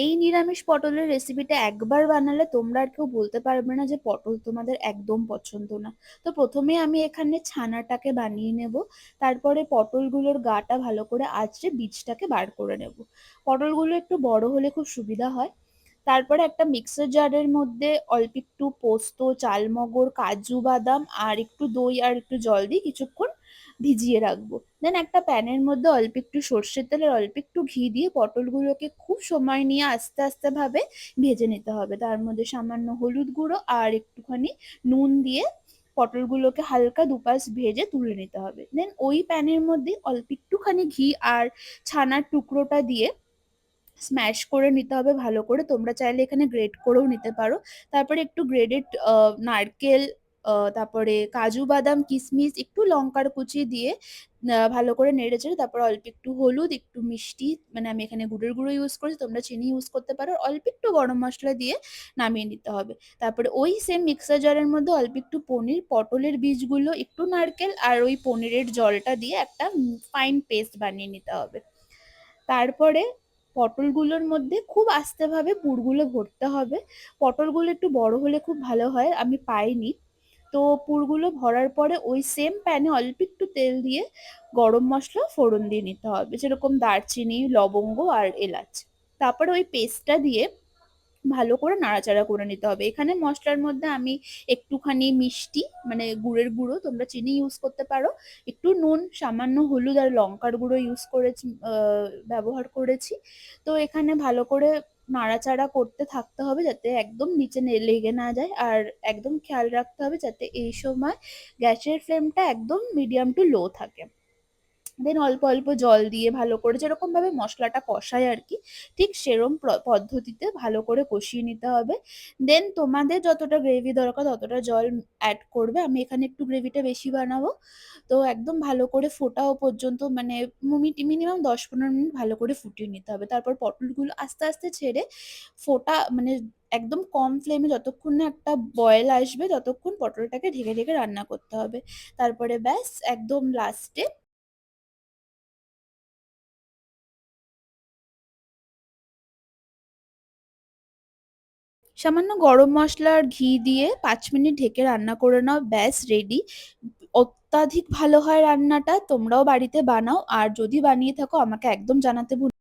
এই নিরামিষ পটলের রেসিপিটা একবার বানালে তোমরা আর কেউ বলতে পারবে না যে পটল তোমাদের একদম পছন্দ না। তো প্রথমে আমি এখানে ছানাটাকে বানিয়ে নেব। তারপরে পটলগুলোর গাটা ভালো করে আঁচড়ে বীজটাকে বার করে নেব। পটলগুলো একটু বড় হলে খুব সুবিধা হয়। তারপরে একটা মিক্সার জারের মধ্যে অল্প একটু পোস্ত, চালমগর, কাজু বাদাম আর একটু দই আর একটু জল দিয়ে কিছুক্ষণ ভিজিয়ে রাখবো। দেন একটা প্যানের মধ্যে অল্প একটু সর্ষের তেল আর অল্প একটু ঘি দিয়ে পটলগুলোকে খুব সময় নিয়ে আস্তে আস্তে ভাবে ভেজে নিতে হবে। তার মধ্যে সামান্য হলুদ গুঁড়ো আর একটুখানি নুন দিয়ে পটলগুলোকে হালকা দুপাশ ভেজে তুলে নিতে হবে। দেন ওই প্যানের মধ্যে অল্প একটুখানি ঘি আর ছানার টুকরোটা দিয়ে স্ম্যাশ করে নিতে হবে ভালো করে। তোমরা চাইলে এখানে গ্রেট করেও নিতে পারো। তারপরে একটু গ্রেডেড নারকেল, তারপরে কাজু বাদাম কিশমিশ একটু লঙ্কার কুচি দিয়ে ভালো করে নেড়ে চেড়ে তারপর অল্প একটু হলুদ একটু মিষ্টি, মানে আমি এখানে গুড়ের গুঁড়ো ইউজ করেছি, তোমরা চিনি ইউজ করতে পারো, অল্প একটু গরম মশলা দিয়ে নামিয়ে নিতে হবে। তারপরে ওই সেম মিক্সার জারের মধ্যে অল্প একটু পনির, পটলের বীজগুলো, একটু নারকেল আর ওই পনিরের জলটা দিয়ে একটা ফাইন পেস্ট বানিয়ে নিতে হবে। তারপরে পটলগুলোর মধ্যে খুব আস্তেভাবে পুরগুলো ভরতে হবে। পটলগুলো একটু বড় হলে খুব ভালো হয়, আমি পাইনি। তো পুরগুলো ভরার পরে ওই সেম প্যানে অল্প একটু তেল দিয়ে গরম মশলা ফোড়ন দিয়ে নিতে হবে, যেরকম দারচিনি, লবঙ্গ আর এলাচ। তারপরে ওই পেস্টটা দিয়ে ভালো করে নাড়াচাড়া করে নিতে হবে। এখানে মশলার মধ্যে আমি একটুখানি মিষ্টি, মানে গুড়ের গুঁড়ো, তোমরা চিনি ইউজ করতে পারো, একটু নুন, সামান্য হলুদ আর লঙ্কার গুঁড়ো ইউজ করেছি, ব্যবহার করেছি। তো এখানে ভালো করে নাড়াচাড়া করতে থাকতে হবে যাতে একদম নিচে লেগে না যায়। আর একদম খেয়াল রাখতে হবে যাতে এই সময় গ্যাসের ফ্লেমটা একদম মিডিয়াম টু লো থাকে। দেন অল্প অল্প জল দিয়ে ভালো করে যেরকম ভাবে মশলাটা কষায় আর কি, ঠিক সেরম পদ্ধতিতে ভালো করে কষিয়ে নিতে হবে। দেন তোমাদের যতটা গ্রেভি দরকার ততটা জল অ্যাড করবে। আমি এখানে একটু গ্রেভিটা বেশি বানাবো। তো একদম ভালো করে ফোটাও পর্যন্ত, মানে মিনিমাম 10-15 মিনিট ভালো করে ফুটিয়ে নিতে হবে। তারপর পটলগুলো আস্তে আস্তে ছেড়ে ফোটা, মানে একদম কম ফ্লেমে যতক্ষণ না একটা বয়েল আসবে ততক্ষণ পটলটাকে ঢেকে ঢেকে রান্না করতে হবে। তারপরে ব্যাস একদম লাস্টে সামান্য গরম মসলা আর ঘি দিয়ে 5 মিনিট ঢেকে রান্না করে নাও, ব্যাস রেডি। অত্যাধিক ভালো হয় রান্নাটা, তোমরাও বাড়িতে বানাও। আর যদি বানিয়ে থাকো আমাকে একদম জানাতে ভুলো